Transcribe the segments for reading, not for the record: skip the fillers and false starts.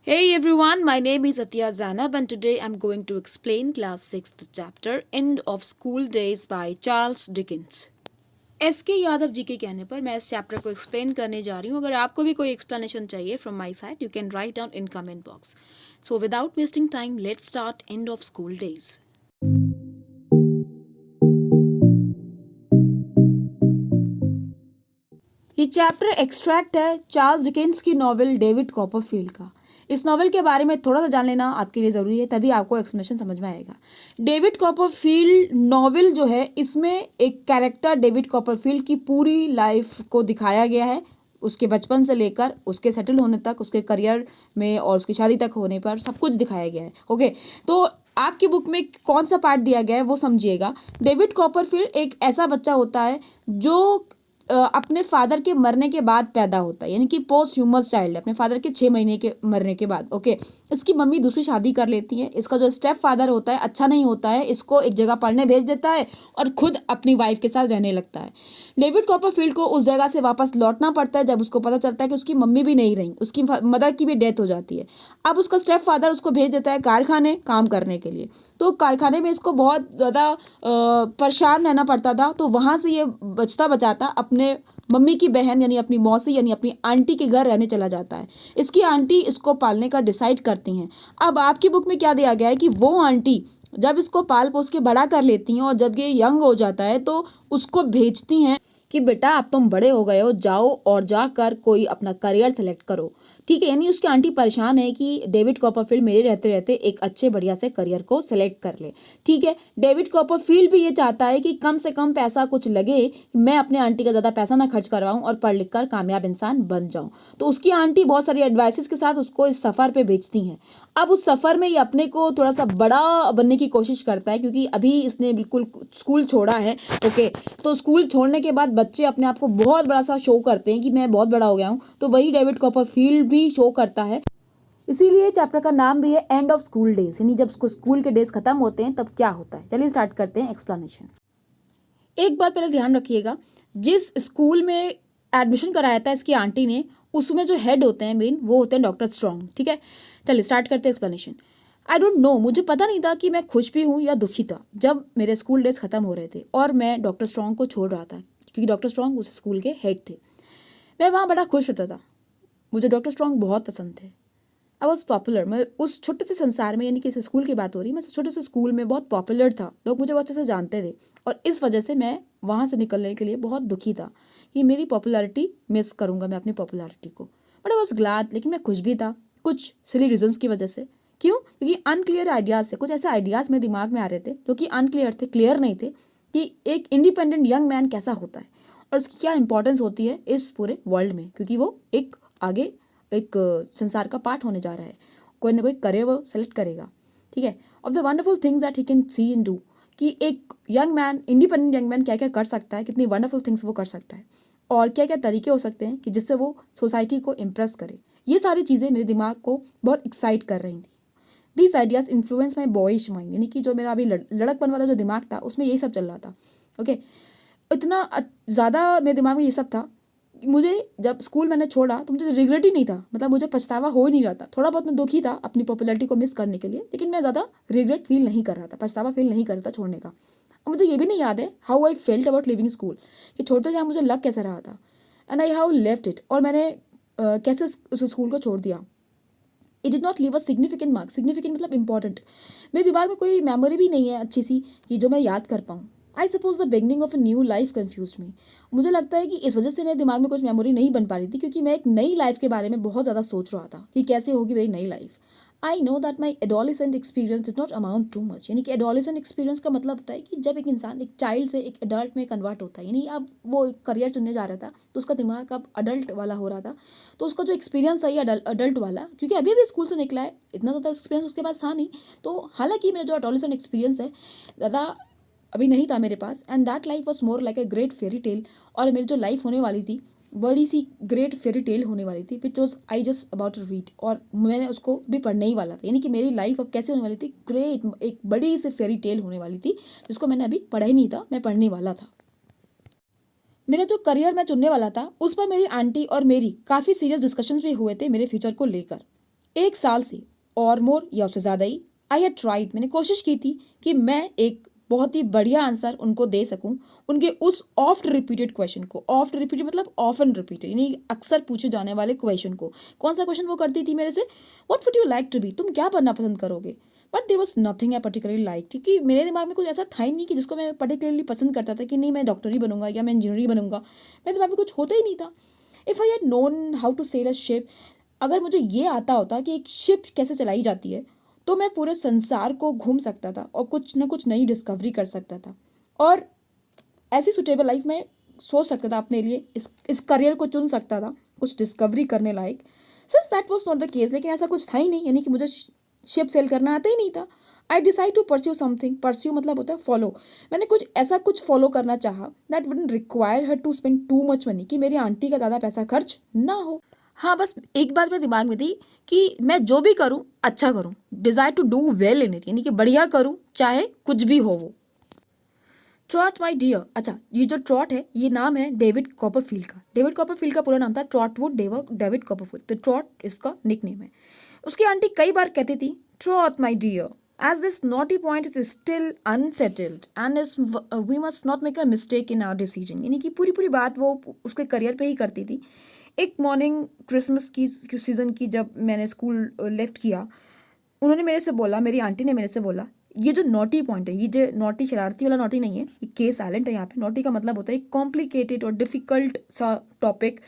Hey everyone, my name is Atya Zanab and today I'm going to explain class 6th chapter End of School Days by Charles Dickens. S के यादव जी के कहने पर मैं इस chapter को explain करने जा रही हूँ। अगर आपको भी कोई एक्सप्लेनेशन चाहिए from my side you can write down in comment box. So without wasting time let's start end of school days. ये चैप्टर एक्सट्रैक्ट है चार्ल्स डिकेंस की नॉवेल डेविड कॉपरफील्ड का। इस नॉवेल के बारे में थोड़ा सा जान लेना आपके लिए ज़रूरी है, तभी आपको एक्सप्लेनेशन समझ में आएगा। डेविड कॉपरफील्ड नॉवेल जो है, इसमें एक कैरेक्टर डेविड कॉपरफील्ड की पूरी लाइफ को दिखाया गया है, उसके बचपन से लेकर उसके सेटल होने तक, उसके करियर में और उसकी शादी तक होने पर सब कुछ दिखाया गया है। ओके, तो आपकी बुक में कौन सा पार्ट दिया गया है वो समझिएगा। डेविड कॉपरफील्ड एक ऐसा बच्चा होता है जो अपने फादर के मरने के बाद पैदा होता है, यानी कि पोस्ट ह्यूमस चाइल्ड है, अपने फादर के 6 महीने के मरने के बाद। ओके, इसकी मम्मी दूसरी शादी कर लेती है। इसका जो स्टेप फादर होता है अच्छा नहीं होता है, इसको एक जगह पढ़ने भेज देता है और खुद अपनी वाइफ के साथ रहने लगता है। डेविड कॉपरफील्ड को उस जगह से वापस लौटना पड़ता है जब उसको पता चलता है कि उसकी मम्मी भी नहीं रही, उसकी मदर की भी डेथ हो जाती है। अब उसका स्टेप फादर उसको भेज देता है कारखाने काम करने के लिए। तो कारखाने में इसको बहुत ज़्यादा परेशान रहना पड़ता था। तो वहाँ से ये बचता बचाता अपने मम्मी की बहन यानी अपनी मौसी यानी अपनी आंटी के घर रहने चला जाता है। इसकी आंटी इसको पालने का डिसाइड करती हैं। अब आपकी बुक में क्या दिया गया है कि वो आंटी जब इसको पाल पोस के बड़ा कर लेती हैं और जब ये यंग हो जाता है तो उसको भेजती हैं कि बेटा अब तुम बड़े हो गए हो, जाओ और जाकर कोई अपना करियर सेलेक्ट करो। ठीक है, यानी उसकी आंटी परेशान है कि डेविड कॉपरफील्ड मेरे रहते रहते एक अच्छे बढ़िया से करियर को सेलेक्ट कर ले। ठीक है, डेविड कॉपरफील्ड भी ये चाहता है कि कम से कम पैसा कुछ लगे, मैं अपने आंटी का ज़्यादा पैसा ना खर्च करवाऊँ और पढ़ लिख कर कामयाब इंसान बन जाऊँ। तो उसकी आंटी बहुत सारी एडवाइसेस के साथ उसको इस सफ़र पर भेजती हैं। अब उस सफ़र में ये अपने को थोड़ा सा बड़ा बनने की कोशिश करता है, क्योंकि अभी इसने बिल्कुल स्कूल छोड़ा है। ओके, तो स्कूल छोड़ने के बाद बच्चे अपने आप को बहुत बड़ा सा शो करते हैं कि मैं बहुत बड़ा हो गया हूँ, तो वही डेविड कॉपरफील्ड भी शो करता है। इसीलिए चैप्टर का नाम भी है एंड ऑफ स्कूल डेज, यानी जब स्कूल के डेज खत्म होते हैं तब क्या होता है। चलिए स्टार्ट करते हैं एक्सप्लेनेशन। एक बात पहले ध्यान रखिएगा, जिस स्कूल में एडमिशन कराया था इसकी आंटी ने, उसमें जो हेड होते हैं मेन वो होते हैं डॉक्टर स्ट्रॉन्ग। ठीक है, चलिए स्टार्ट करते हैं एक्सप्लेनेशन। आई डोंट नो, मुझे पता नहीं था कि मैं खुश भी हूँ या दुखी था जब मेरे स्कूल डेज खत्म हो रहे थे और मैं डॉक्टर स्ट्रॉन्ग को छोड़ रहा था, क्योंकि डॉक्टर स्ट्रॉन्ग उस स्कूल के हेड थे। मैं वहाँ बड़ा खुश होता था, मुझे डॉक्टर स्ट्रॉन्ग बहुत पसंद थे। आई वॉज पॉपुलर, मैं उस छोटे से संसार में, यानी कि इस स्कूल की बात हो रही है, मैं छोटे से स्कूल में बहुत पॉपुलर था, लोग मुझे बहुत अच्छे से जानते थे। और इस वजह से मैं वहाँ से निकलने के लिए बहुत दुखी था कि मेरी पॉपुलैरिटी मिस करूँगा मैं अपनी पॉपुलैरिटी को। बट आई वॉज ग्लैड, लेकिन मैं खुश भी था कुछ सिली रीजंस की वजह से। क्यों? क्योंकि अनक्लियर आइडियाज़ थे, कुछ ऐसे आइडियाज़ मेरे दिमाग में आ रहे थे जो कि अनक्लियर थे, क्लियर नहीं थे कि एक इंडिपेंडेंट यंग मैन कैसा होता है और उसकी क्या इंपॉर्टेंस होती है इस पूरे वर्ल्ड में, क्योंकि वो एक आगे एक संसार का पार्ट होने जा रहा है, कोई ना कोई करियर वो सेलेक्ट करेगा। ठीक है, of the wonderful things that he can see in do, कि एक young man, independent young man क्या क्या कर सकता है, कितनी वंडरफुल थिंग्स वो कर सकता है और क्या क्या तरीके हो सकते हैं कि जिससे वो सोसाइटी को इम्प्रेस करे। ये सारी चीज़ें मेरे दिमाग को बहुत एक्साइट कर रही थी। These ideas influence my boyish mind, यानी कि जो मेरा अभी लड़कपन वाला जो दिमाग था उसमें यही सब चल रहा था। ओके, इतना ज़्यादा मेरे दिमाग में ये सब था। मुझे जब स्कूल मैंने छोड़ा तो मुझे रिग्रेट ही नहीं था, मतलब मुझे पछतावा हो ही नहीं रहा था। थोड़ा बहुत मैं दुखी था अपनी पॉपुलैरिटी को मिस करने के लिए, लेकिन मैं ज़्यादा रिग्रेट फील नहीं कर रहा था, पछतावा फील नहीं कर रहा था छोड़ने का। और मुझे ये भी नहीं याद है how I felt about living school, कि छोड़ते जाए मुझे लग कैसा रहा था, and I how left it, और मैंने कैसे उस स्कूल को छोड़ दिया। It did not leave a significant mark, significant मतलब इंपॉर्टेंट। मेरे दिमाग में कोई मेमोरी भी नहीं है अच्छी सी कि जो मैं याद कर पाऊँ। I suppose the beginning of a new life confuse me. मुझे लगता है कि इस वजह से मेरे दिमाग में कुछ मेमोरी नहीं बन पा रही थी, क्योंकि मैं एक नई लाइफ के बारे में बहुत ज़्यादा सोच रहा था कि कैसे होगी मेरी नई life. I know that my adolescent experience does not amount to much, यानी कि एडोलिसेंट एक्सपीरियंस का मतलब होता है कि जब एक इंसान एक चाइल्ड से एक एडल्ट में कन्वर्ट होता है, यानी अब वो एक करियर चुनने जा रहा था तो उसका दिमाग अब अडल्ट वाला हो रहा था। तो उसका जो एक्सपीरियंस था ये अडल्ट वाला, क्योंकि अभी अभी स्कूल से निकला है, इतना ज़्यादा एक्सपीरियंस उसके पास था नहीं। तो हालांकि मेरा जो एडोलिसेंट एक्सपीरियंस है ज़्यादा अभी नहीं था मेरे पास, and that life was more like a great fairy tale. और मेरी जो लाइफ होने वाली थी बड़ी सी ग्रेट फेरी टेल होने वाली थी, which was I just about to read, और मैंने उसको भी पढ़ने ही वाला था। यानी कि मेरी लाइफ अब कैसे होने वाली थी, ग्रेट एक बड़ी सी फेरी टेल होने वाली थी जिसको मैंने अभी पढ़ा ही नहीं था, मैं पढ़ने वाला था। मेरा जो करियर मैं चुनने वाला था उस पर मेरी आंटी और मेरी काफ़ी सीरियस डिस्कशंस भी हुए थे मेरे फ्यूचर को लेकर। 1 साल से और मोर या उससे ज़्यादा ही आई हैड ट्राइड, मैंने कोशिश की थी कि मैं एक बहुत ही बढ़िया आंसर उनको दे सकूं उनके उस ऑफ्ट रिपीटेड क्वेश्चन को। ऑफ्ट रिपीटेड मतलब ऑफन रिपीटेड, यानी अक्सर पूछे जाने वाले क्वेश्चन को। कौन सा क्वेश्चन वो करती थी मेरे से? What would you like to be, तुम क्या बनना पसंद करोगे? But there was nothing I particularly like, क्योंकि मेरे दिमाग में कुछ ऐसा था ही नहीं कि जिसको मैं पर्टिकुलरली पसंद करता था कि नहीं मैं डॉक्टर ही बनूंगा या मैं इंजीनियर ही बनूंगा। मेरे दिमाग में कुछ होता ही नहीं था। If I had known how to sail a ship, अगर मुझे ये आता होता कि एक शिप कैसे चलाई जाती है, तो मैं पूरे संसार को घूम सकता था और कुछ ना कुछ नई डिस्कवरी कर सकता था और ऐसी सुटेबल लाइफ में सोच सकता था अपने लिए, इस करियर को चुन सकता था कुछ डिस्कवरी करने लायक। Since that was not the case, लेकिन ऐसा कुछ था ही नहीं, यानी कि मुझे शिप सेल करना आता ही नहीं था। I decide to pursue something, pursue मतलब होता है फॉलो। मैंने कुछ फॉलो करना चाहा that wouldn't require her to spend too much money, कि मेरी आंटी का ज़्यादा पैसा खर्च ना हो। हाँ, बस एक बात मेरे दिमाग में थी कि मैं जो भी करूँ अच्छा करूँ, desire to do well in it, यानी कि बढ़िया करूँ चाहे कुछ भी हो वो। ट्रॉट माई डियर, अच्छा ये जो ट्रॉट है ये नाम है डेविड कॉपरफील्ड का। डेविड कॉपरफील्ड का पूरा नाम था ट्रॉटवुड डेविड कॉपरफील्ड, तो ट्रॉट इसका निक नेम है। उसकी आंटी कई बार कहती थी trot my dear, as this naughty point is still unsettled and is we must not make a mistake in our decision, यानी कि पूरी पूरी बात वो उसके करियर पे ही करती थी। एक मॉर्निंग क्रिसमस की सीज़न की जब मैंने स्कूल लेफ्ट किया, उन्होंने मेरे से बोला, मेरी आंटी ने मेरे से बोला, ये जो नॉटी पॉइंट है, ये जो नॉटी शरारती वाला नॉटी नहीं है, ये के साइलेंट है यहाँ पे। नॉटी का मतलब होता है कॉम्प्लिकेटेड और डिफिकल्ट सा टॉपिक।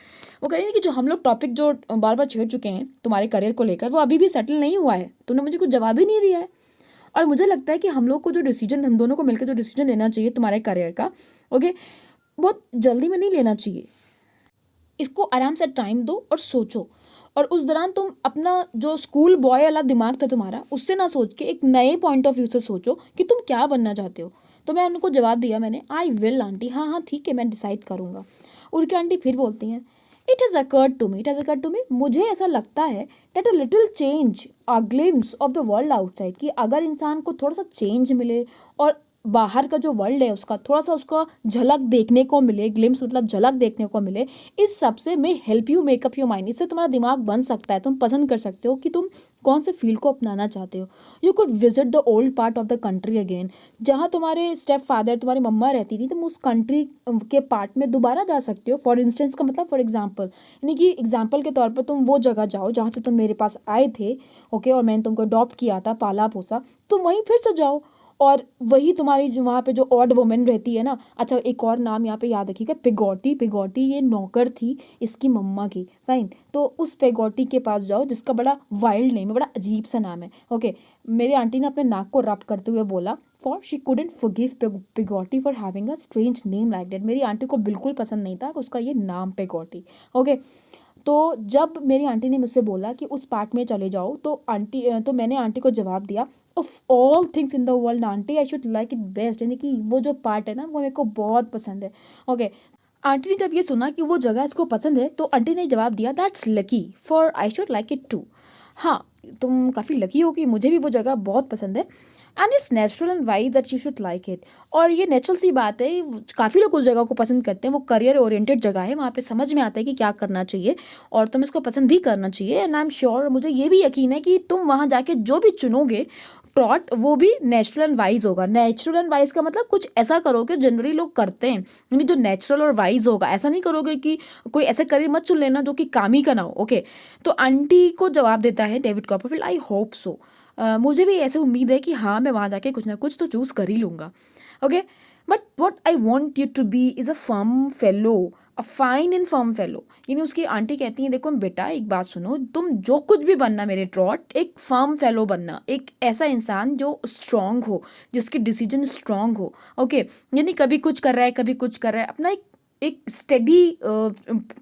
वो कह रही थी कि जो हम लोग टॉपिक जो बार बार छेड़ चुके हैं तुम्हारे करियर को लेकर, वो अभी भी सेटल नहीं हुआ है, तुमने मुझे कुछ जवाब ही नहीं दिया है। और मुझे लगता है कि हम लोग को जो डिसीजन, हम दोनों को मिलकर जो डिसीजन लेना चाहिए तुम्हारे करियर का, ओके, बहुत जल्दी में नहीं लेना चाहिए। इसको आराम से टाइम दो और सोचो। और उस दौरान तुम अपना जो स्कूल बॉय वाला दिमाग था तुम्हारा, उससे ना सोच के एक नए पॉइंट ऑफ व्यू से सोचो कि तुम क्या बनना चाहते हो। तो मैं उनको जवाब दिया मैंने, आई विल आंटी, हाँ हाँ ठीक है मैं डिसाइड करूँगा। उनकी आंटी फिर बोलती हैं, it has occurred to me, मुझे ऐसा लगता है that a little change, a glimpse of the world outside, कि अगर इंसान को थोड़ा सा चेंज मिले और बाहर का जो वर्ल्ड है उसका थोड़ा सा उसका झलक देखने को मिले, ग्लिम्स मतलब झलक देखने को मिले, इस सबसे में help you make up your mind, इससे तुम्हारा दिमाग बन सकता है, तुम पसंद कर सकते हो कि तुम कौन से फील्ड को अपनाना चाहते हो। You could visit the old part of the country again, जहाँ तुम्हारे स्टेप फादर तुम्हारी मम्मा रहती थी, तुम उस कंट्री के पार्ट में दोबारा जा सकते हो। फॉर इंस्टेंस का मतलब फॉर एग्जाम्पल, यानी कि एग्जाम्पल के तौर पर तुम वो जगह जाओ जहाँ से तुम मेरे पास आए थे, ओके, और मैंने तुमको अडॉप्ट किया था, पाला पोसा, तुम वहीं फिर से जाओ और वही तुम्हारी जो वहाँ पे जो ऑड वुमेन रहती है ना। अच्छा एक और नाम यहाँ पे याद रखिएगा, पेगोटी। पेगोटी ये नौकर थी इसकी मम्मा की, फाइन। तो उस पेगोटी के पास जाओ जिसका बड़ा वाइल्ड नेम है, बड़ा अजीब सा नाम है, ओके। मेरी आंटी ने अपने नाक को रब करते हुए बोला, for she couldn't forgive Peggotty for having a strange name like that. मेरी आंटी को बिल्कुल पसंद नहीं था उसका ये नाम पेगोटी, ओके। तो जब मेरी आंटी ने मुझसे बोला कि उस पार्ट में चले जाओ, तो मैंने आंटी को जवाब दिया, of all things in the world aunty I should like it best, यानी कि वो जो पार्ट है ना वो मेरे को बहुत पसंद है, ओके। आंटी ने जब ये सुना कि वो जगह इसको पसंद है, तो आंटी ने जवाब दिया, that's lucky for I should like it too. हाँ, तुम काफ़ी लकी हो कि मुझे भी वो जगह बहुत पसंद है, and it's natural and wise that you should like it. और ये नेचुरल सी बात है, काफ़ी लोग उस जगह को पसंद करते हैं, वो करियर ओरिएंटेड जगह है, वहाँ पे समझ में आता है कि क्या करना चाहिए और तुम इसको पसंद भी करना चाहिए। एंड आई एम श्योर, मुझे ये भी यकीन है कि तुम वहाँ जाके जो भी चुनोगे ट्रॉट, वो भी नेचुरल एंड वाइज होगा। नेचुरल एंड वाइज का मतलब कुछ ऐसा करोगे जनरली लोग करते हैं, यानी जो नेचुरल और वाइज होगा। ऐसा नहीं करोगे कि कोई ऐसा करियर मत चुन लेना जो कि काम ही का ना हो, ओके। तो आंटी को जवाब देता है David Copperfield, I hope so, मुझे भी ऐसे उम्मीद है कि हाँ मैं वहाँ जाके कुछ ना कुछ तो चूज़ कर ही लूँगा, okay. But what I want you to be is a firm fellow, a fine and firm fellow. यानी उसकी आंटी कहती हैं, देखो बेटा एक बात सुनो, तुम जो कुछ भी बनना मेरे ट्रॉट, एक फर्म फेलो बनना, एक ऐसा इंसान जो स्ट्रांग हो, जिसके डिसीजन स्ट्रांग हो, ओके। यानी कभी कुछ कर रहा है कभी कुछ कर रहा है, अपना एक स्टडी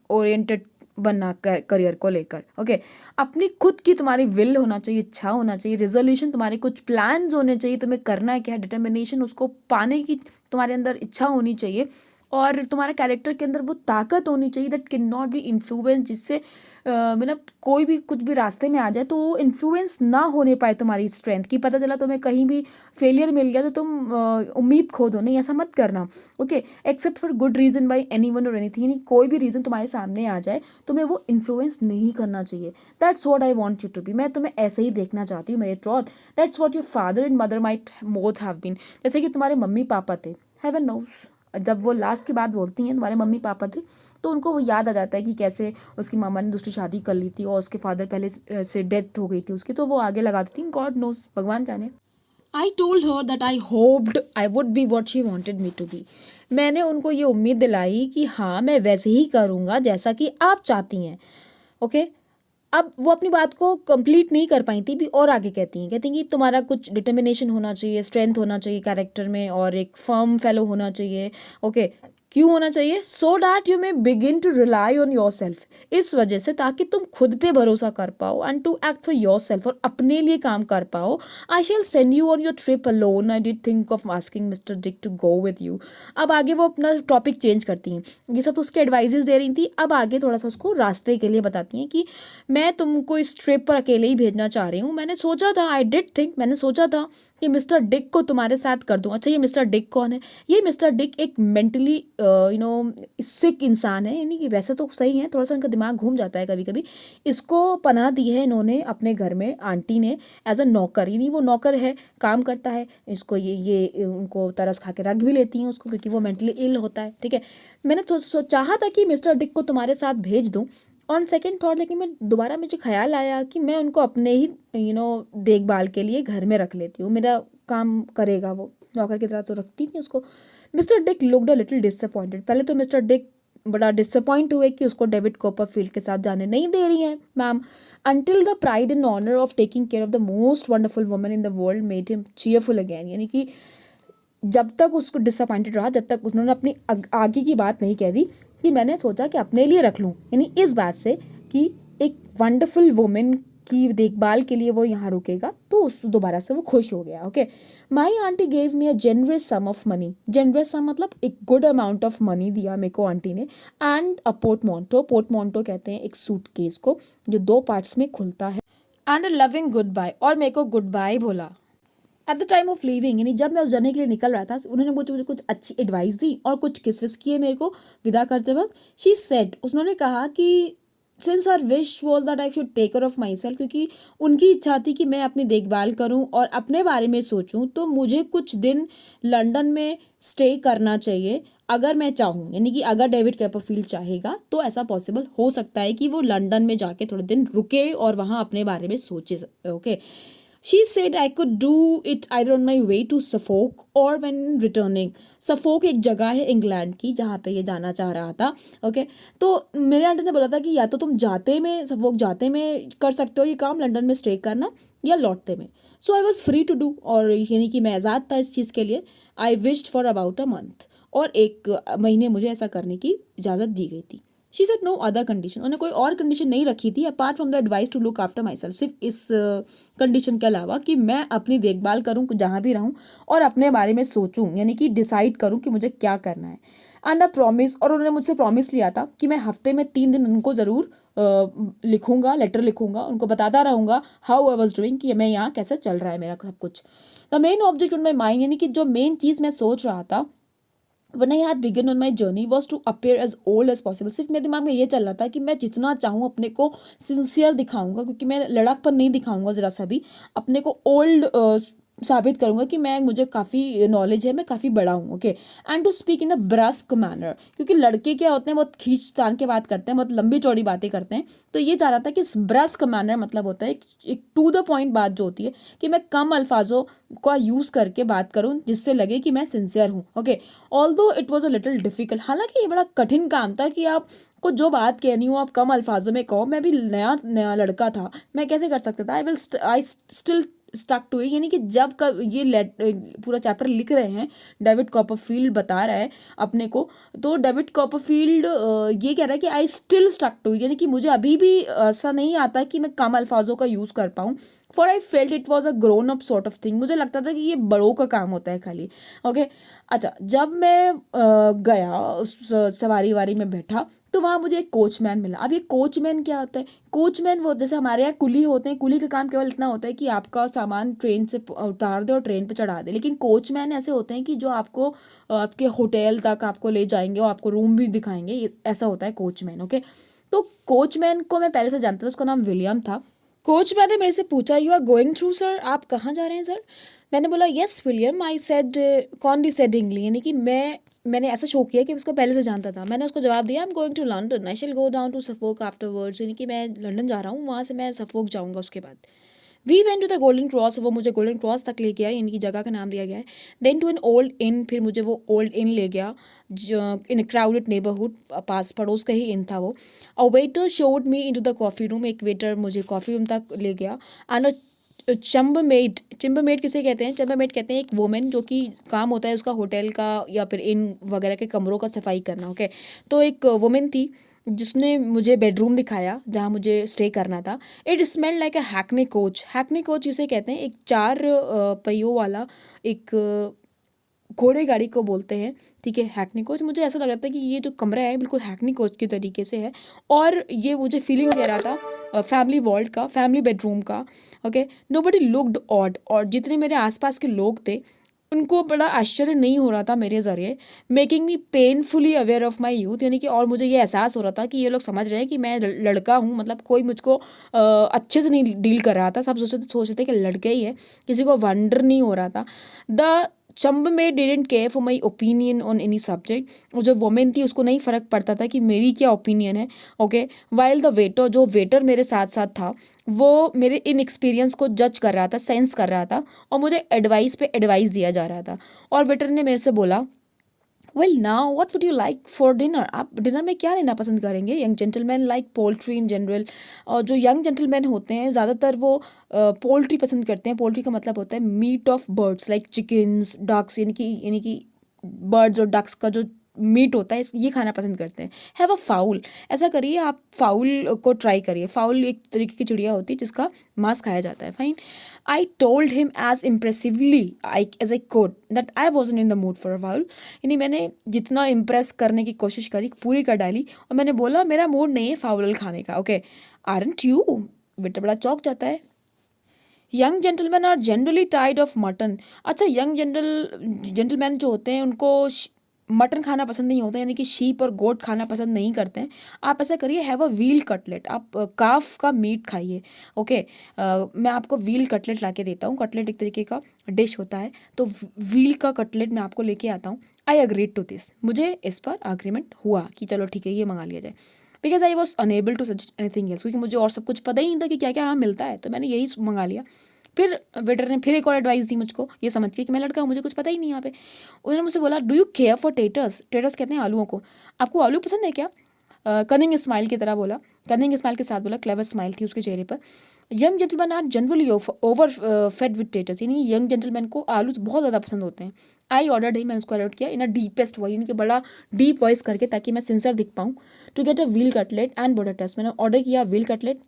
ओरिएंटेड बनना करियर को लेकर, ओके। अपनी खुद की तुम्हारी विल होना चाहिए, इच्छा होना चाहिए, रिजोल्यूशन, तुम्हारे कुछ प्लान्स होने चाहिए, तुम्हें करना है क्या है, डिटर्मिनेशन, उसको पाने की तुम्हारे अंदर इच्छा होनी चाहिए। और तुम्हारे कैरेक्टर के अंदर वो ताकत होनी चाहिए that can not be influence, जिससे मतलब कोई भी कुछ भी रास्ते में आ जाए तो वो इन्फ्लुएंस ना होने पाए तुम्हारी स्ट्रेंथ की। पता चला तुम्हें कहीं भी फेलियर मिल गया तो तुम उम्मीद खो दो, नहीं ऐसा मत करना। Okay, except for good reason by anyone और एनीथिंग, यानी कोई भी रीज़न तुम्हारे सामने आ जाए तुम्हें वो इन्फ्लुएंस नहीं करना चाहिए। That's what I want you to be, मैं तुम्हें ऐसे ही देखना चाहती हूँ मेरे Trot. That's what your father and mother might both have been, जैसे कि तुम्हारे मम्मी पापा थे। हेवन नोस, जब वो लास्ट की बात बोलती हैं तुम्हारे मम्मी पापा थे तो उनको वो याद आ जाता है कि कैसे उसकी मामा ने दूसरी शादी कर ली थी और उसके फादर पहले से डेथ हो गई थी उसकी, तो वो आगे लगा देती थी। गॉड नोस, भगवान जाने। I told her that I hoped I would be what she wanted me to be, मैंने उनको ये उम्मीद दिलाई कि हाँ मैं वैसे ही करूँगा जैसा कि आप चाहती हैं। ओके, अब वो अपनी बात को कंप्लीट नहीं कर पाई थी भी, और आगे कहती हैं कि तुम्हारा कुछ डिटर्मिनेशन होना चाहिए, स्ट्रेंथ होना चाहिए कैरेक्टर में, और एक फर्म फेलो होना चाहिए। ओके, क्यों होना चाहिए? So that you may begin to rely on yourself, इस वजह से ताकि तुम खुद पे भरोसा कर पाओ, and to act for yourself, और अपने लिए काम कर पाओ। I shall send you on your trip alone, I did think of asking mister Dick to go with you. अब आगे वो अपना टॉपिक चेंज करती हैं, ये सब तो उसके एडवाइजेस दे रही थी, अब आगे थोड़ा सा उसको रास्ते के लिए बताती हैं कि मैं तुमको इस ट्रिप पर अकेले ही भेजना चाह रही हूँ। मैंने सोचा था, आई डिड थिंक, मैंने सोचा था कि मिस्टर डिक को तुम्हारे साथ कर दूँ। अच्छा, ये मिस्टर डिक कौन है? ये मिस्टर डिक एक मेंटली सिक इंसान है, यानी कि वैसे तो सही है, थोड़ा सा इनका दिमाग घूम जाता है कभी कभी। इसको पनाह दी है इन्होंने अपने घर में आंटी ने एज अ नौकर, यानी वो नौकर है, काम करता है। इसको ये उनको तरस खा के रख भी लेती हैं उसको, क्योंकि वो मेंटली इल होता है। ठीक है, मैंने तो चाहा था कि मिस्टर डिक को तुम्हारे साथ भेज दूँ ऑन सेकेंड थॉट, लेकिन मैं दोबारा मुझे ख्याल आया कि मैं उनको अपने ही देखभाल के लिए घर में रख लेती हूँ, मेरा काम करेगा वो, नौकर की तरह तो रखती थी उसको। Mister Dick looked a little disappointed, पहले तो मिस्टर डिक बड़ा डिसअपॉइंट हुए कि उसको डेविड कॉपरफील्ड के साथ जाने नहीं दे रही हैं ma'am, until the pride and honour of taking care of the most wonderful woman in the world made him cheerful again, यानी कि जब तक उसको डिसअपॉइंटेड रहा, जब तक उन्होंने अपनी आगे की बात नहीं कह दी कि मैंने सोचा कि अपने लिए रख लूँ, यानी इस बात से कि एक वंडरफुल वुमेन की देखभाल के लिए वो यहाँ रुकेगा, तो उस दोबारा से वो खुश हो गया। Okay, my aunty gave me a generous sum of money, generous sum मतलब एक गुड अमाउंट ऑफ मनी दिया मेरे को आंटी ने, एंड अ पोर्टमोंटो, पोर्टमोंटो कहते हैं एक सूटकेस को जो 2 पार्ट्स में खुलता है, and a loving goodbye, और मेरे को गुड बाय बोला। At the time of living, यानी जब मैं उस जर्नी के लिए निकल रहा था, उन्होंने मुझे कुछ अच्छी एडवाइस दी और कुछ किस विस किए मेरे को विदा करते वक्त। शी सेड, उन्होंने कहा कि since her wish was that I should take care of myself, क्योंकि उनकी इच्छा थी कि मैं अपनी देखभाल करूं और अपने बारे में सोचूं, तो मुझे कुछ दिन लंदन में स्टे करना चाहिए अगर मैं चाहूँ, यानी कि अगर डेविड कॉपरफील्ड चाहेगा तो ऐसा पॉसिबल हो सकता है कि वो लंदन में जाके थोड़े दिन रुके और वहाँ अपने बारे में सोचे। Okay, She said I could do it either on my way to Suffolk or when returning. Suffolk एक जगह है इंग्लैंड की जहाँ पे ये जाना चाह रहा था। ओके, तो मेरे आंटी ने बोला था कि या तो तुम जाते में, सफोक जाते में कर सकते हो ये काम, लंदन में स्टे करना, या लौटते में। So I was free to do, और यानी कि मैं आज़ाद था इस चीज़ के लिए। आई wished for about a month, और 1 महीने मुझे ऐसा करने की इजाज़त दी गई थी। She said no other condition, उन्होंने कोई और कंडीशन नहीं रखी थी apart from the advice to look after myself, सिर्फ इस कंडीशन के अलावा कि मैं अपनी देखभाल करूँ जहाँ भी रहूँ और अपने बारे में सोचूं, यानी कि डिसाइड करूँ कि मुझे क्या करना है। एंड अ प्रॉमिस, और उन्होंने मुझसे प्रॉमिस लिया था कि मैं हफ्ते में 3 दिन उनको ज़रूर लिखूंगा, लेटर लिखूंगा, उनको बताता रहूँगा हाउ आई वॉज डूइंग, कि मैं यहाँ कैसे चल रहा है मेरा सब कुछ। The main object on my mind, यानी कि जो मेन चीज़ मैं सोच रहा था when I had begun on my journey was to appear as old as possible। सिर्फ मेरे दिमाग में ये चल रहा था कि मैं जितना चाहूँ अपने को सिंसियर दिखाऊंगा, क्योंकि मैं लड़कपन नहीं दिखाऊंगा ज़रा सा भी, अपने को ओल्ड साबित करूंगा कि मुझे काफ़ी नॉलेज है, मैं काफ़ी बड़ा हूँ। Okay, and to speak in a brusque manner, क्योंकि लड़के क्या होते हैं बहुत खींच तान के बात करते हैं, बहुत लंबी चौड़ी बातें करते हैं, तो ये चाह रहा था कि ब्रस्क मैनर मतलब होता है एक टू द पॉइंट बात जो होती है, कि मैं कम अल्फाजों का यूज़ करके बात करूँ जिससे लगे कि मैं सिंसियर हूँ। Okay, although it was a little difficult, हालांकि ये बड़ा कठिन काम था कि आप को जो बात कहनी हो आप कम अल्फाजों में कहो। मैं भी नया नया लड़का था, मैं कैसे कर सकता था? I still stuck to it, यानी कि जब ये पूरा चैप्टर लिख रहे हैं, डेविड कॉपरफील्ड बता रहा है अपने को, तो डेविड कॉपरफील्ड ये कह रहा है कि I still stuck to it, यानी कि मुझे अभी भी ऐसा नहीं आता कि मैं कम अल्फाजों का यूज़ कर पाऊँ। For I felt it was a grown up sort of thing, मुझे लगता था कि ये बड़ों का काम होता है खाली। ओके अच्छा, जब मैं गया उस सवारी वारी में बैठा तो वहाँ मुझे एक कोचमैन मिला। अब ये कोचमैन क्या होता है? कोचमैन वो जैसे हमारे यहाँ कुली होते हैं, कुली का काम केवल इतना होता है कि आपका सामान ट्रेन से उतार दे और ट्रेन पे चढ़ा दे, लेकिन कोचमैन ऐसे होते हैं कि जो आपको आपके होटल तक आपको ले जाएंगे और आपको रूम भी दिखाएंगे, ऐसा होता है कोचमैन। ओके तो कोचमैन को मैं पहले से जानता था, उसका नाम विलियम था। कोच मैंने मेरे से पूछा, you are going through sir, आप कहाँ जा रहे हैं सर? मैंने बोला yes William, I said condescendingly, यानी कि मैंने ऐसा शो किया कि उसको पहले से जानता था। मैंने उसको जवाब दिया, I am going to London, I shall go down to Suffolk afterwards, यानी कि मैं लंदन जा रहा हूँ, वहाँ से मैं सफोक जाऊँगा उसके बाद। We went to the Golden Cross, वो मुझे गोल्डन क्रॉस तक ले गया, यानी कि जगह का नाम दिया गया है। Then to an old inn, फिर मुझे वो ओल्ड इन ले गया इन क्राउडेड नेबरहुड, पास पड़ोस का ही इन था वो। A waiter showed me into the coffee room, एक वेटर मुझे कॉफ़ी रूम तक ले गया। एंड चम्बरमेड, चम्बरमेड किसे कहते हैं? चम्बरमेड कहते हैं एक वुमेन जो कि काम होता है उसका होटल का या फिर इन वगैरह के कमरों का सफाई करना। ओके तो एक वुमेन थी जिसने मुझे बेडरूम दिखाया जहाँ मुझे स्टे करना था। It smell like a Hackney coach, Hackney coach जिसे कहते हैं एक 4 पहियों वाला एक घोड़े गाड़ी को बोलते हैं, ठीक है, हैकनी कोच। मुझे ऐसा लग रहा था कि ये जो कमरा है बिल्कुल हैकनी कोच के तरीके से है, और ये मुझे फीलिंग दे रहा था फैमिली वॉर्ड का, फैमिली बेडरूम का। ओके नोबडी लुक्ड ऑड, और जितने मेरे आसपास के लोग थे उनको बड़ा आश्चर्य नहीं हो रहा था मेरे ज़रिए, making me painfully aware of my youth, यानी कि और मुझे ये एहसास हो रहा था कि ये लोग समझ रहे हैं कि मैं लड़का हूँ, मतलब कोई मुझको अच्छे से नहीं डील कर रहा था। सब सोचते कि लड़के ही है, किसी को वंडर नहीं हो रहा था। The chambermaid didn't care for my opinion on any subject, जो वोमेन थी उसको नहीं फ़र्क पड़ता था कि मेरी क्या ओपिनियन है। ओके वाइल द वेटर, जो वेटर मेरे साथ साथ था वो मेरे इन एक्सपीरियंस को जज कर रहा था, सेंस कर रहा था, और मुझे एडवाइस पे एडवाइस दिया जा रहा था। और वेटर ने मेरे से बोला, well now what would you like for dinner, आप डिनर में क्या लेना पसंद करेंगे? Young gentleman like poultry in general, और जो यंग जेंटलमैन होते हैं ज़्यादातर वो पोल्ट्री पसंद करते हैं। पोल्ट्री का मतलब होता है meat of birds like chickens ducks, यानी कि बर्ड्स और डक्स का जो मीट होता है ये खाना पसंद करते हैं। हैव अ फाउल, ऐसा करिए आप फाउल को ट्राई करिए। फाउल एक तरीके की चिड़िया होती है जिसका मांस खाया जाता है। Fine, I told him as impressively as I could that I wasn't in the mood for a fowl, यानी मैंने जितना इम्प्रेस करने की कोशिश करी पूरी कर डाली, और मैंने बोला मेरा मूड नहीं है फाउल खाने का। ओके आरंट यू, बेटा बड़ा चौंक जाता है। यंग जेंटलमैन आर जनरली टाइड ऑफ मटन, अच्छा यंग जेंटलमैन जो होते हैं उनको मटन खाना पसंद नहीं होता, यानी कि शीप और गोट खाना पसंद नहीं करते हैं। आप ऐसा करिए, हैव अ व्हील कटलेट, आप काफ का मीट खाइए। ओके मैं आपको व्हील कटलेट ला के देता हूँ। कटलेट एक तरीके का डिश होता है, तो व्हील का कटलेट मैं आपको लेके आता हूँ। आई अग्रीड टू दिस, मुझे इस पर अग्रीमेंट हुआ कि चलो ठीक है ये मंगा लिया जाए। Because I was unable to suggest anything else, क्योंकि मुझे और सब कुछ पता ही नहीं था कि क्या क्या यहाँ मिलता है, तो मैंने यही मंगा लिया। फिर वेटर ने फिर एक और एडवाइस दी मुझको, ये समझ के कि मैं लड़का हूँ मुझे कुछ पता ही नहीं यहाँ पे। उन्होंने मुझसे बोला, डू यू केयर फॉर टेटर्स, टेटर्स कहते हैं आलूओं को, आपको आलू पसंद है क्या? कनिंग स्माइल की तरह बोला, कनिंग स्माइल के साथ बोला, क्लेवर स्माइल थी उसके चेहरे पर। Young gentleman are generally overfed with taters, यानी यंग जेंटलमैन को आलू बहुत ज़्यादा पसंद होते हैं। आई ऑर्डर ही, मैंने उसको ऑर्डर किया इन अ डीपेस्ट वॉइस, यानी कि बड़ा डीप वॉइस करके, ताकि मैं सिंसियर दिख पाऊँ। To get a veal cutlet and potatoes, मैंने ऑर्डर किया व्हील कटलेट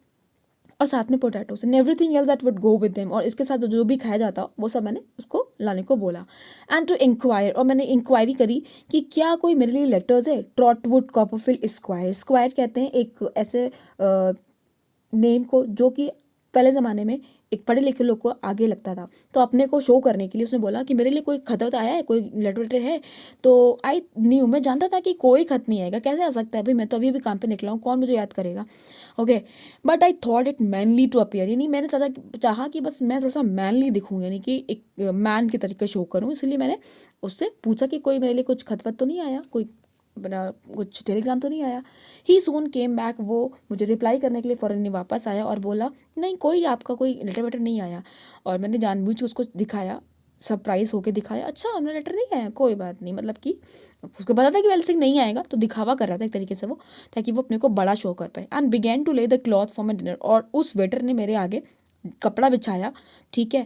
और साथ में potatoes and everything else that would go with them, और इसके साथ जो भी खाया जाता वो सब मैंने उसको लाने को बोला। एंड टू इंक्वायर, और मैंने इंक्वायरी करी कि क्या कोई मेरे लिए लेटर्स है। ट्रॉटवुड कॉपरफील्ड स्क्वायर, स्क्वायर कहते हैं एक ऐसे नेम को जो कि पहले ज़माने में एक पढ़े लिखे लोग को आगे लगता था, तो अपने को शो करने के लिए उसने बोला कि मेरे लिए कोई खत वत आया है, कोई लेटर वेटर है। तो आई न्यू, मैं जानता था कि कोई खत नहीं आएगा, कैसे आ सकता है भाई, मैं तो अभी काम पे निकला हूँ, कौन मुझे याद करेगा। Okay but I thought it manly to appear, यानी मैंने चाहा कि बस मैं थोड़ा सा मैनली दिखूँ, यानी कि एक मैन के तरीके शो करूँ, इसलिए मैंने उससे पूछा कि कोई मेरे लिए कुछ खत वत तो नहीं आया, कोई बना कुछ टेलीग्राम तो नहीं आया। ही सोन केम बैक, वो मुझे रिप्लाई करने के लिए फ़ौरन वापस आया और बोला, नहीं कोई आपका कोई लेटर वेटर नहीं आया। और मैंने जानबूझ के उसको दिखाया, सरप्राइज होके दिखाया, अच्छा हमारा लेटर नहीं आया, कोई बात नहीं, मतलब कि उसको पता था कि वैसे नहीं आएगा, तो दिखावा कर रहा था एक तरीके से वो, ताकि वो अपने को बड़ा शो कर पाए। एंड बिगैन टू ले the cloth for my dinner, और उस वेटर ने मेरे आगे कपड़ा बिछाया, ठीक है।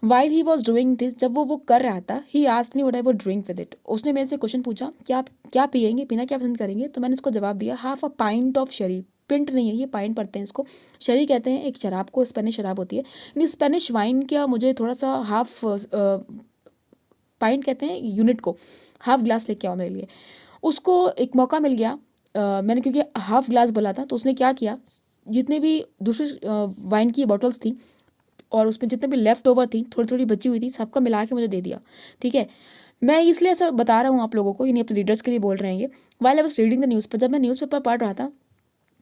While he was doing this, जब वो कर रहा था, he asked me what I would drink with it, उसने मेरे से क्वेश्चन पूछा कि आप क्या पियेंगे, पीना क्या पसंद करेंगे। तो मैंने उसको जवाब दिया, हाफ अ पाइंट ऑफ शरी, पिंट नहीं है, ये पाइन पढ़ते हैं इसको, शरी कहते हैं एक शराब को, स्पेनिश शराब होती है। यानी स्पेनिश वाइन का मुझे थोड़ा सा हाफ पाइन कहते हैं यूनिट को, हाफ ग्लास लेके आओ मेरे लिए। उसको एक मौका मिल गया, मैंने क्योंकि हाफ ग्लास बोला था, तो उसने क्या किया, जितने भी दूसरी वाइन की बॉटल्स थी और उसमें जितने भी लेफ्ट ओवर थी, थोड़ी थोड़ी बची हुई थी, सबका मिला के मुझे दे दिया। ठीक है, मैं इसलिए ऐसा बता रहा हूँ आप लोगों को, यानी अपने रीडर्स के लिए बोल रहे हैं ये। While I was reading the newspaper, जब मैं न्यूज़पेपर पढ़ रहा था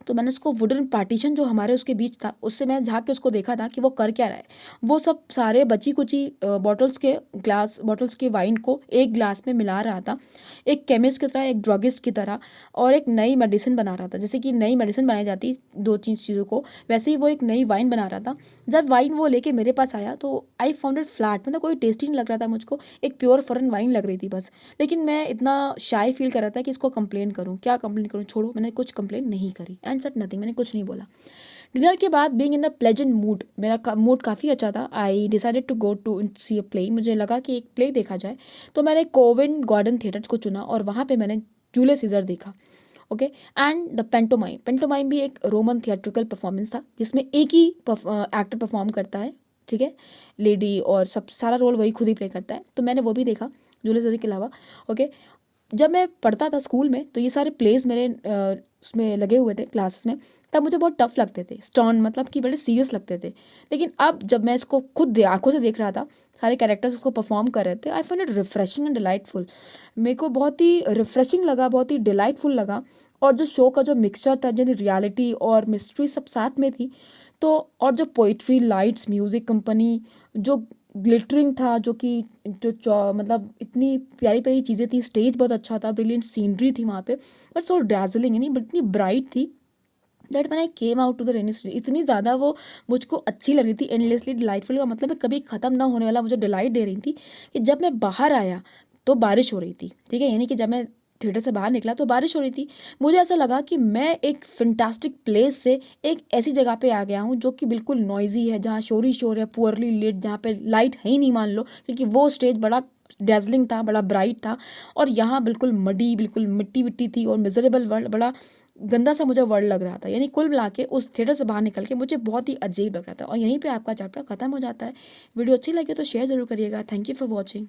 तो मैंने उसको वुडन पार्टीशन जो हमारे उसके बीच था, उससे मैं झाँक के उसको देखा था कि वो कर क्या रहा है। वो सब सारे बची कुची बॉटल्स के ग्लास, बॉटल्स के वाइन को एक ग्लास में मिला रहा था, एक केमिस्ट की तरह, एक ड्रगिस्ट की तरह, और एक नई मेडिसिन बना रहा था। जैसे कि नई मेडिसिन बनाई जाती दो तीन चीज़ों को, वैसे ही वो एक नई वाइन बना रहा था। जब वाइन वो लेके मेरे पास आया तो आई फाउंड इट फ्लैट, मतलब कोई टेस्टी नहीं लग रहा था मुझको, एक प्योर फॉरेन वाइन लग रही थी बस। लेकिन मैं इतना शाय फील कर रहा था कि इसको कंप्लेन करूँ, क्या कंप्लेन करूँ, छोड़ो, मैंने कुछ कंप्लेन नहीं करी एंड सेड नथिंग, मैंने कुछ नहीं बोला। डिनर के बाद being in the pleasant mood, मेरा मूड काफ़ी अच्छा था, I decided to go to see a play, मुझे लगा कि एक प्ले देखा जाए। तो मैंने कोवेंट गार्डन थिएटर को चुना और वहाँ पे मैंने जूलियस सीजर देखा। Okay, and the pantomime, pantomime भी एक रोमन थिएट्रिकल परफॉर्मेंस था जिसमें एक ही एक्टर परफॉर्म करता है, ठीक है, लेडी, और सब सारा रोल वही खुद ही प्ले करता है। तो मैंने वो भी देखा जूलियस सीजर के अलावा। ओके, जब मैं पढ़ता था स्कूल में तो ये सारे प्लेस मेरे उसमें लगे हुए थे क्लासेस में, तब मुझे बहुत टफ लगते थे, स्टर्न, मतलब कि बड़े सीरियस लगते थे। लेकिन अब जब मैं इसको खुद आंखों से देख रहा था, सारे कैरेक्टर्स उसको परफॉर्म कर रहे थे, I find it refreshing and delightful. मेरे को बहुत ही रिफ्रेशिंग लगा, बहुत ही डिलाइटफुल लगा। और जो शो का जो मिक्सचर था, यानी रियलिटी और मिस्ट्री सब साथ में थी, तो और जो पोइट्री, लाइट्स, म्यूज़िक कंपनी, जो ग्लिटरिंग था, जो कि मतलब इतनी प्यारी प्यारी चीज़ें थी, स्टेज बहुत अच्छा था, ब्रिलियंट सीनरी थी वहाँ पे, बट सो डैजलिंग, यानी इतनी ब्राइट थी that when I came out to the rainy season, इतनी ज़्यादा वो मुझको अच्छी लग रही थी, एंडलेसली डिलाइटफुल का मतलब है कभी ख़त्म ना होने वाला, मुझे डिलाइट दे रही थी कि जब मैं बाहर आया तो बारिश हो रही थी। ठीक है, यानी कि जब मैं थिएटर से बाहर निकला तो बारिश हो रही थी। मुझे ऐसा लगा कि मैं एक फैंटास्टिक प्लेस से एक ऐसी जगह पे आ गया हूँ जो कि बिल्कुल नॉइजी है, जहाँ शोर ही शोर है, पुअरली लिट, जहाँ पे लाइट है ही नहीं मान लो, क्योंकि वो स्टेज बड़ा डेजलिंग था, बड़ा ब्राइट था, और यहाँ बिल्कुल मडी, बिल्कुल मिट्टी मिट्टी थी, और मिजरेबल वर्ल्ड, बड़ा गंदा सा मुझे वर्ड लग रहा था। यानी कुल मिला के उस थिएटर से बाहर निकल के मुझे बहुत ही अजीब लग रहा था। और यहीं पे आपका चैप्टर खत्म हो जाता है। वीडियो अच्छी लगी तो शेयर ज़रूर करिएगा। Thank you for watching.